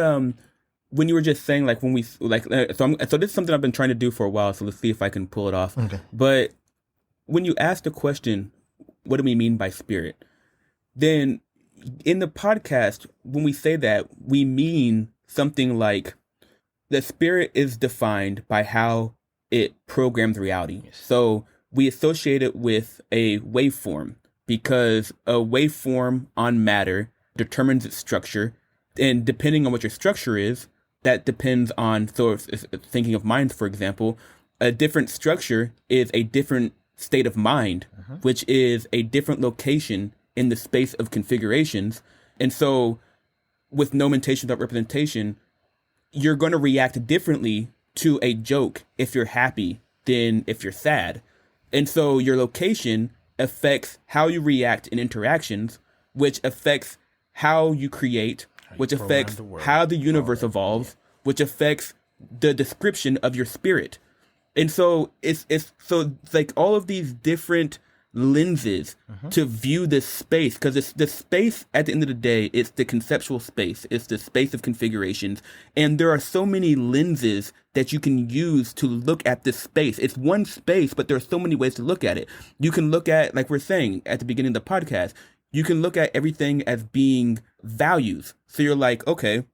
when you were just saying when we so this is something I've been trying to do for a while, so let's see if I can pull it off. Okay. But when you ask the question, what do we mean by spirit? Then in the podcast, when we say that, we mean something like the spirit is defined by how it programs reality. Yes. So we associate it with a waveform because a waveform on matter determines its structure, and depending on what your structure is, that depends on, so if thinking of minds, for example, a different structure is a different state of mind, which is a different location in the space of configurations. And so with nomenclature without representation, you're going to react differently to a joke if you're happy than if you're sad. And so your location affects how you react in interactions, which affects how you create, which affects how the universe evolves, which affects the description of your spirit. And so it's like all of these different lenses to view this space, because it's the space at the end of the day, it's the conceptual space, it's the space of configurations, and there are so many lenses that you can use to look at this space. It's one space, but there are so many ways to look at it. You can look at, like we're saying at the beginning of the podcast, you can look at everything as being values. So you're like, okay,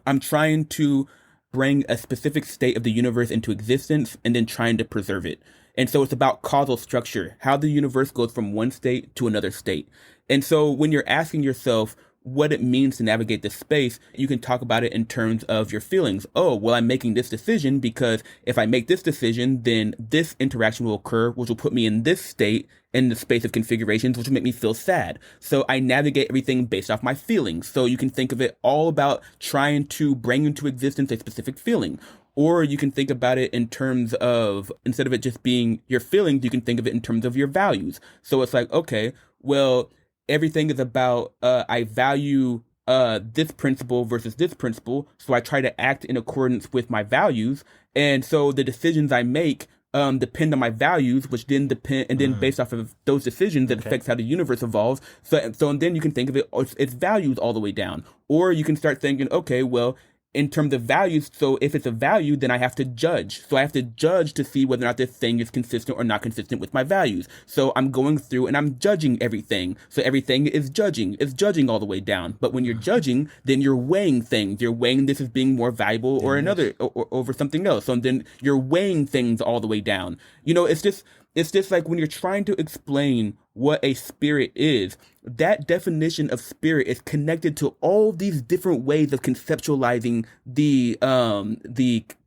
I'm trying to bring a specific state of the universe into existence and then trying to preserve it. And so it's about causal structure, how the universe goes from one state to another state. And so when you're asking yourself what it means to navigate this space, you can talk about it in terms of your feelings. Oh, well, I'm making this decision because if I make this decision, then this interaction will occur, which will put me in this state in the space of configurations, which will make me feel sad. So I navigate everything based off my feelings. So you can think of it all about trying to bring into existence a specific feeling. Or you can think about it in terms of, instead of it just being your feelings, you can think of it in terms of your values. So it's like, okay, well, everything is about, I value this principle versus this principle. So I try to act in accordance with my values. And so the decisions I make depend on my values, which then depend, and then based off of those decisions, it affects how the universe evolves. So and then you can think of it, it's values all the way down. Or you can start thinking, okay, well, in terms of values, so if it's a value, then I have to judge. So I have to judge to see whether or not this thing is consistent or not consistent with my values. So I'm going through and I'm judging everything. So everything is judging. It's judging all the way down. But when you're judging, then you're weighing things. You're weighing this as being more valuable or another or over something else. So then you're weighing things all the way down. You know, it's just like when you're trying to explain what a spirit is, that definition of spirit is connected to all these different ways of conceptualizing the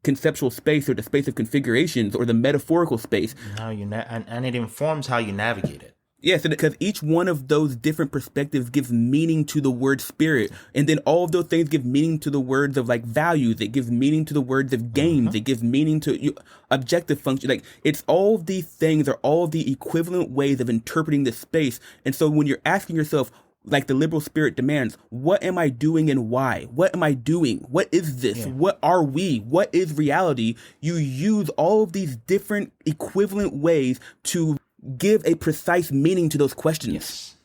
conceptual space or the space of configurations or the metaphorical space. How you and it informs how you navigate it. Yes, because each one of those different perspectives gives meaning to the word spirit. And then all of those things give meaning to the words of like values. It gives meaning to the words of games. It gives meaning to objective function. Like it's all of these things are all the equivalent ways of interpreting the space. And so when you're asking yourself, like the liberal spirit demands, what am I doing and why? What am I doing? What is this? Yeah. What are we? What is reality? You use all of these different equivalent ways to give a precise meaning to those questions. Yes.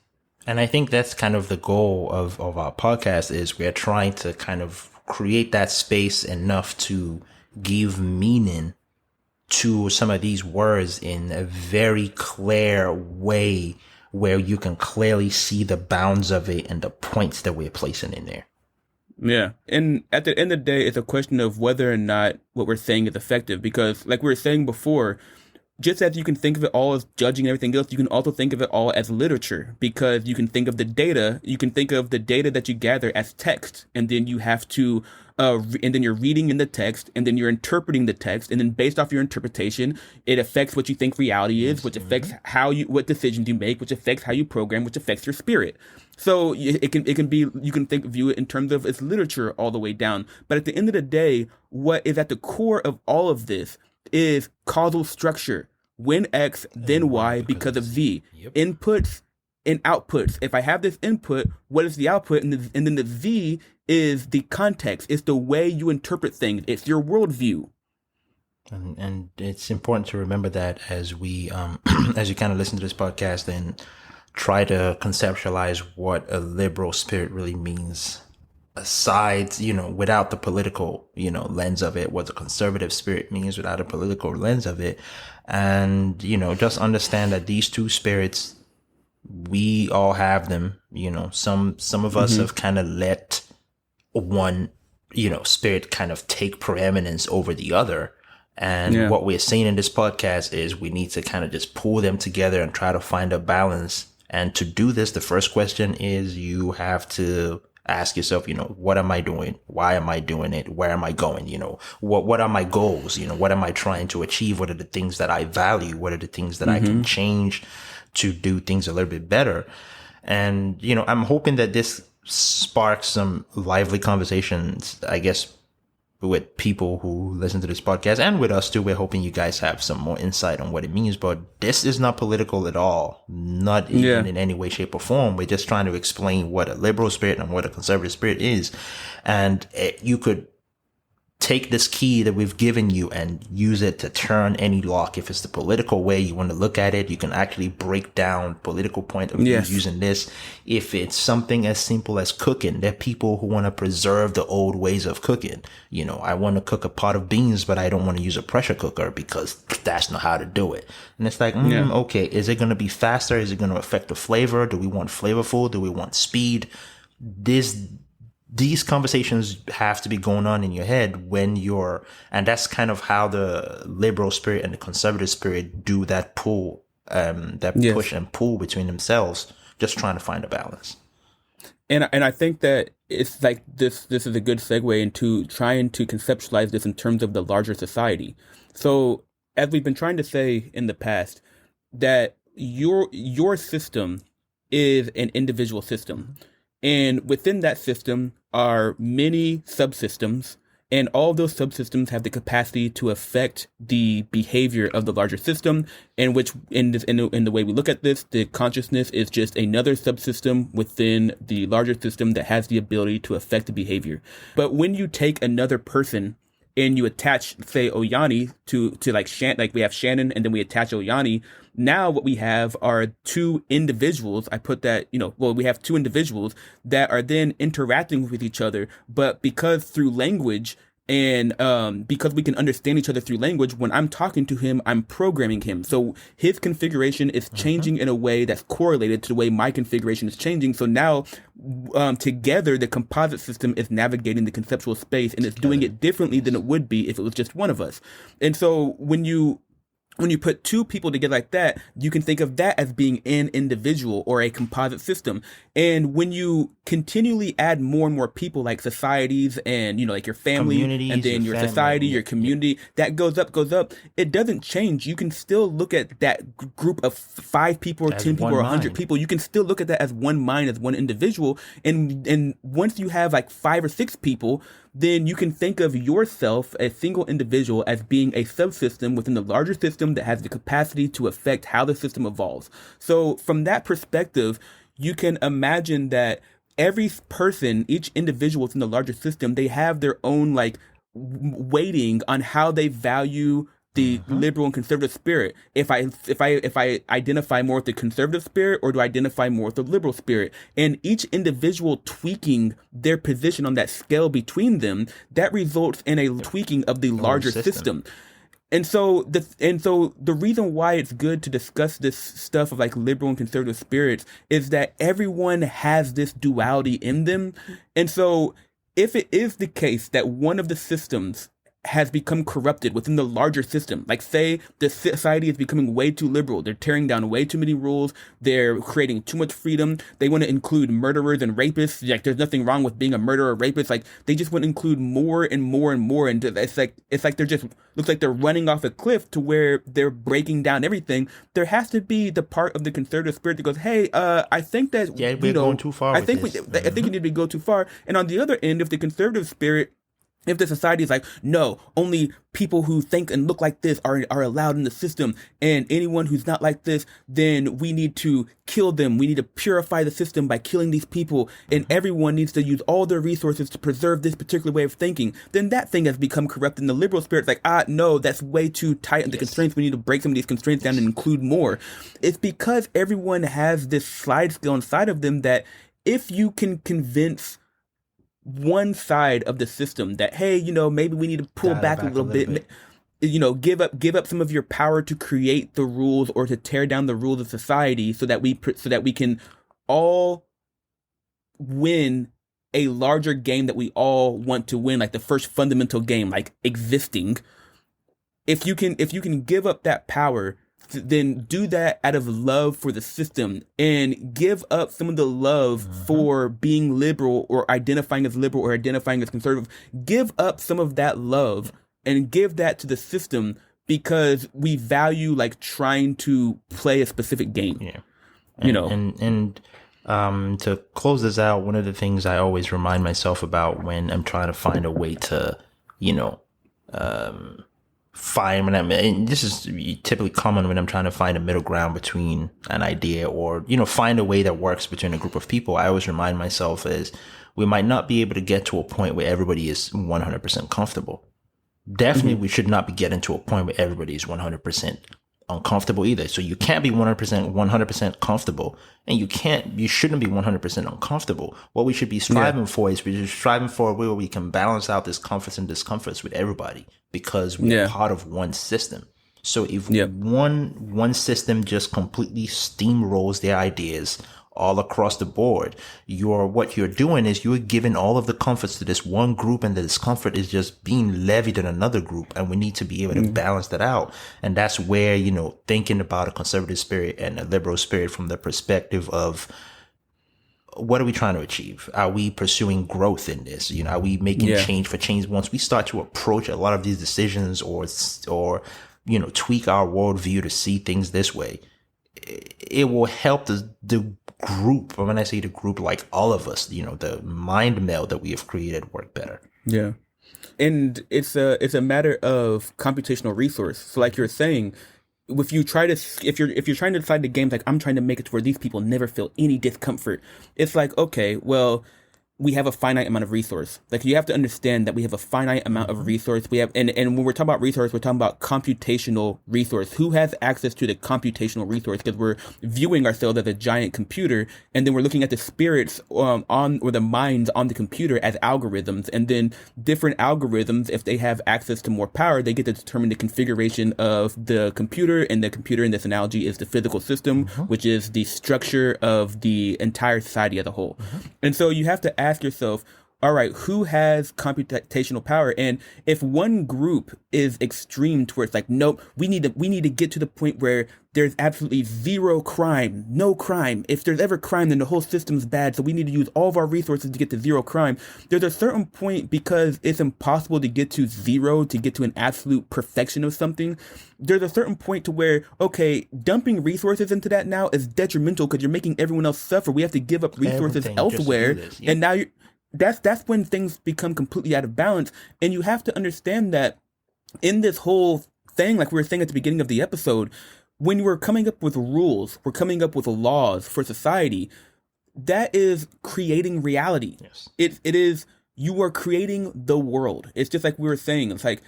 And I think that's kind of the goal of our podcast is we're trying to kind of create that space enough to give meaning to some of these words in a very clear way where you can clearly see the bounds of it and the points that we're placing in there. Yeah. And at the end of the day, it's a question of whether or not what we're saying is effective, because like we were saying before, just as you can think of it all as judging everything else, you can also think of it all as literature, because you can think of the data that you gather as text, and then you have to, and then you're reading in the text, and then you're interpreting the text, and then based off your interpretation, it affects what you think reality is, which affects what decisions you make, which affects how you program, which affects your spirit. So it can be, you can view it in terms of its literature all the way down. But at the end of the day, what is at the core of all of this is causal structure. When X, then Y because of Z. Yep. Inputs and outputs. If I have this input, what is the output? And then the Z is the context. It's the way you interpret things. It's your worldview. And it's important to remember that as we, as you kind of listen to this podcast and try to conceptualize what a liberal spirit really means, aside, without the political, lens of it, what the conservative spirit means without a political lens of it. And, just understand that these two spirits, we all have them, some of us have kind of let one, spirit kind of take preeminence over the other. And what we're seeing in this podcast is we need to kind of just pull them together and try to find a balance. And to do this, the first question is you have to ask yourself, what am I doing? Why am I doing it? Where am I going? What are my goals? What am I trying to achieve? What are the things that I value? What are the things that I can change to do things a little bit better? And, I'm hoping that this sparks some lively conversations, I guess, with people who listen to this podcast and with us too. We're hoping you guys have some more insight on what it means, but this is not political at all. Not even in any way, shape or form. We're just trying to explain what a liberal spirit and what a conservative spirit is. And you could take this key that we've given you and use it to turn any lock. If it's the political way you want to look at it, you can actually break down political point of view using this. If it's something as simple as cooking, there are people who want to preserve the old ways of cooking. You know, I want to cook a pot of beans, but I don't want to use a pressure cooker because that's not how to do it. And it's like, okay, is it going to be faster? Is it going to affect the flavor? Do we want flavorful? Do we want speed? These conversations have to be going on in your head and that's kind of how the liberal spirit and the conservative spirit do that pull, push and pull between themselves, just trying to find a balance. And I think that it's like this is a good segue into trying to conceptualize this in terms of the larger society. So as we've been trying to say in the past, that your system is an individual system. And within that system are many subsystems, and all those subsystems have the capacity to affect the behavior of the larger system, in which in the way we look at this, the consciousness is just another subsystem within the larger system that has the ability to affect the behavior. But when you take another person and you attach, say, Oyani to like we have Shannon, and then we attach Oyani. Now what we have are two individuals. I put that, we have two individuals that are then interacting with each other, but because through language and because we can understand each other through language, when I'm talking to him, I'm programming him. So his configuration is changing in a way that's correlated to the way my configuration is changing. So now together, the composite system is navigating the conceptual space, and it's doing it differently than it would be if it was just one of us. And so when you put two people together like that, you can think of that as being an individual or a composite system. And when you continually add more and more people, like societies and, like your family, and then your society, your community, that goes up. It doesn't change. You can still look at that group of 5 people or 10 people or 100 people. You can still look at that as one mind, as one individual. And once you have like 5 or 6 people, then you can think of yourself, a single individual, as being a subsystem within the larger system that has the capacity to affect how the system evolves. So from that perspective, you can imagine that every person, each individual within the larger system, they have their own weighting on how they value the liberal and conservative spirit. If I identify more with the conservative spirit, or do I identify more with the liberal spirit, and each individual tweaking their position on that scale between them, that results in a tweaking of the larger system. And so the reason why it's good to discuss this stuff of like liberal and conservative spirits is that everyone has this duality in them. And so if it is the case that one of the systems has become corrupted within the larger system, like say the society is becoming way too liberal, they're tearing down way too many rules, they're creating too much freedom, they want to include murderers and rapists, like there's nothing wrong with being a murderer or rapist, like they just want to include more and more and more, and it's like they're just, looks like they're running off a cliff to where they're breaking down everything. There has to be the part of the conservative spirit that goes, hey, I think that we're going too far. I think you need to go too far. And on the other end, if the conservative spirit, if the society is like, no, only people who think and look like this are allowed in the system, and anyone who's not like this, then we need to kill them. We need to purify the system by killing these people, and everyone needs to use all their resources to preserve this particular way of thinking, then that thing has become corrupt. And the liberal spirit's like, no, that's way too tight on the constraints. We need to break some of these constraints down and include more. It's because everyone has this slide scale inside of them that if you can convince one side of the system that, hey, maybe we need to pull back a little bit. Give up some of your power to create the rules or to tear down the rules of society so that we can all win a larger game that we all want to win, like the first fundamental game, like existing. If you can give up that power, then do that out of love for the system, and give up some of the love for being liberal or identifying as liberal or identifying as conservative. Give up some of that love and give that to the system, because we value like trying to play a specific game. Yeah. And to close this out, one of the things I always remind myself about when I'm trying to find a way to, and this is typically common when I'm trying to find a middle ground between an idea, or, find a way that works between a group of people. I always remind myself is we might not be able to get to a point where everybody is 100% comfortable. Definitely, we should not be getting to a point where everybody is 100% uncomfortable either. So you can't be 100% comfortable, and you shouldn't be 100% uncomfortable. What we should be striving for is we're striving for where we can balance out this comforts and discomforts with everybody, because we're part of one system. So if one system just completely steamrolls their ideas all across the board, what you're doing is you're giving all of the comforts to this one group, and the discomfort is just being levied in another group. And we need to be able to balance that out. And that's where, thinking about a conservative spirit and a liberal spirit from the perspective of, what are we trying to achieve? Are we pursuing growth in this? Are we making change for change? Once we start to approach a lot of these decisions or tweak our worldview to see things this way, it will help the group. When I say the group, like all of us, the mind meld that we have created work better. Yeah. And it's a matter of computational resource. So like you're saying, if you're trying to decide the games, like I'm trying to make it to where these people never feel any discomfort, it's like, okay, well, we have a finite amount of resource. Like, you have to understand that we have a finite amount of resource. We have, and when we're talking about resource, we're talking about computational resource. Who has access to the computational resource? Because we're viewing ourselves as a giant computer, and then we're looking at the spirits or the minds on the computer as algorithms. And then different algorithms, if they have access to more power, they get to determine the configuration of the computer. And the computer in this analogy is the physical system, which is the structure of the entire society as a whole. And so you have to ask yourself, all right, who has computational power? And if one group is extreme towards like, nope, we need to get to the point where there's absolutely zero crime, no crime. If there's ever crime, then the whole system's bad. So we need to use all of our resources to get to zero crime. There's a certain point, because it's impossible to get to zero, to get to an absolute perfection of something. There's a certain point to where, okay, dumping resources into that now is detrimental because you're making everyone else suffer. We have to give up resources elsewhere. And now that's when things become completely out of balance. And you have to understand that in this whole thing, like we were saying at the beginning of the episode, when we're coming up with rules, we're coming up with laws for society, that is creating reality. Yes. It is, you are creating the world. It's just like we were saying, it's like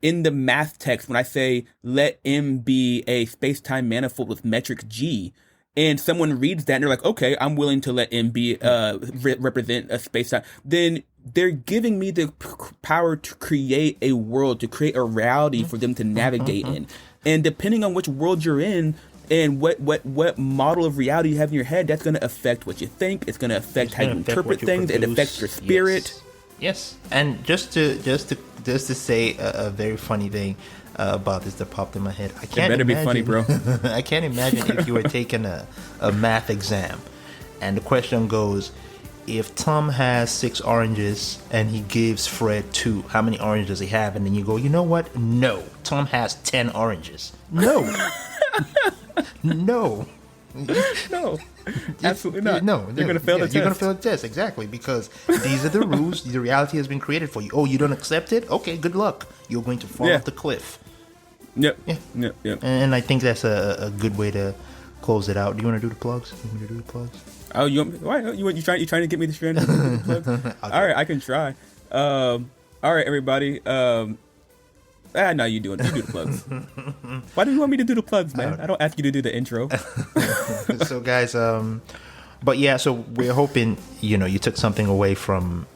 in the math text, when I say, let M be a space-time manifold with metric G, and someone reads that and they're like, okay, I'm willing to let M be represent a space-time, then they're giving me the power to create a world, to create a reality for them to navigate in. And depending on which world you're in and what model of reality you have in your head, that's going to affect what you think. It's going to affect how you interpret things. It affects your spirit. Yes. And just to say a very funny thing about this that popped in my head. I can't. It better be funny, bro. I can't imagine if you were taking a math exam, and the question goes, if Tom has 6 oranges and he gives Fred 2, how many oranges does he have? And then you go, you know what? No, Tom has 10 oranges. No. No. No, absolutely not. No, you're going to fail the test. You're going to fail the test, exactly, because these are the rules. The reality has been created for you. Oh, you don't accept it? Okay, good luck. You're going to fall off the cliff. Yep. And I think that's a good way to close it out. Do you want to do the plugs? Oh, you trying to get me distracted? All right, I can try. All right, everybody. No, you do the plugs. Why do you want me to do the plugs, man? I don't ask you to do the intro. So, guys, but yeah, so we're hoping you took something away from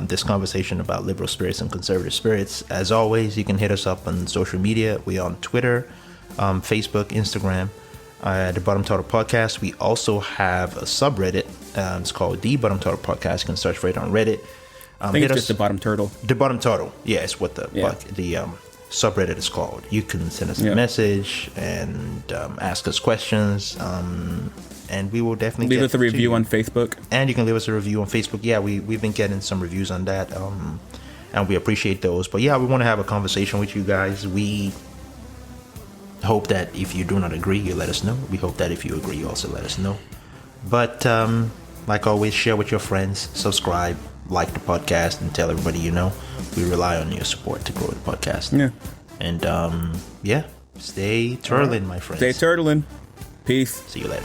this conversation about liberal spirits and conservative spirits. As always, you can hit us up on social media. We're on Twitter, Facebook, Instagram. The Bottom Turtle Podcast. We also have a subreddit. It's called The Bottom Turtle Podcast. You can search for it on Reddit. I think it's just The Bottom Turtle. The Bottom Turtle. Yeah, it's what the subreddit is called. You can send us a message and ask us questions. And we will definitely leave us a review on Facebook. And you can leave us a review on Facebook. Yeah, we've been getting some reviews on that. And we appreciate those. But yeah, we want to have a conversation with you guys. We hope that if you do not agree, you let us know. We hope that if you agree, you also let us know. But like always, share with your friends, subscribe, like the podcast, and tell everybody you know. We rely on your support to grow the podcast. Yeah. And stay turtling, my friends. Stay turtling. Peace. See you later.